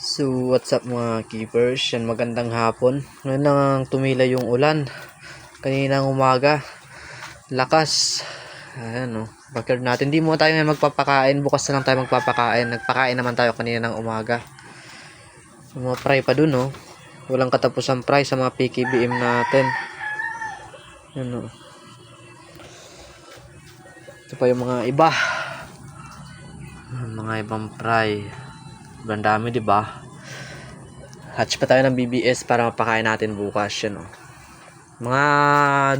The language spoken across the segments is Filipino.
So what's up mga keepers, yan magandang hapon. Ngayon lang tumila yung ulan. Kaninang umaga, lakas. Ayan o, backyard natin. Hindi mo tayo ngayon magpapakain, bukas na lang tayo magpapakain. Nagpakain naman tayo kanina ng umaga. Yung mga fry pa dun o, walang katapusang fry sa mga PKBM natin. Yan o, ito pa yung mga iba, mga ibang fry. Sobrang dami, di ba? Hatch pa tayo ng BBS para mapakain natin bukas. Yan, oh. Mga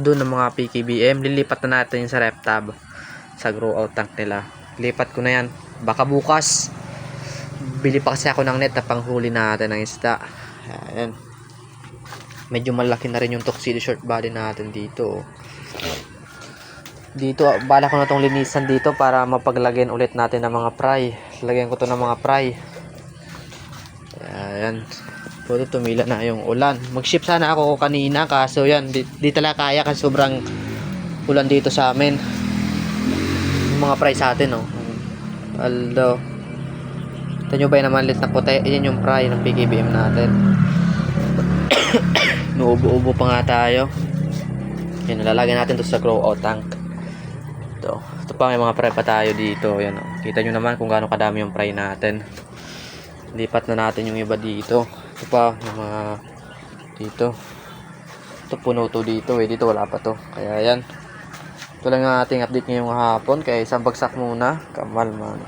doon ng mga PKBM, lilipat na natin sa RepTab sa grow out tank nila. Lipat ko na yan. Baka bukas bili pa kasi ako ng net na panghuli natin ng isda. Ayan. Medyo malaki na rin yung tuxedo short body natin dito. Dito, bala ko na itong linisan dito para mapaglagyan ulit natin ng mga fry. Lagyan ko to ng mga fry. Ayan. Pwede tumila na yung ulan. Mag-ship sana ako kanina, kaso yan, di talaga kaya kasi sobrang ulan dito sa amin. Yung mga fry sa atin, oh. Although, ito nyo ba yung namanlit na puti? Yan yung fry ng PKBM natin. Nuubo-ubo pa nga tayo. Yan, nalalagyan natin to sa grow out tank. Ito pa, may mga fry pa tayo dito. Yan, oh. Kita nyo naman kung gaano kadami yung fry natin. Lipat na natin yung iba dito. Ito pa, yung mga dito. Ito puno to dito eh. Dito wala pa to. Kaya yan. Ito lang ang ating update ngayong hapon. Kaya isang bagsak muna. Kamal man.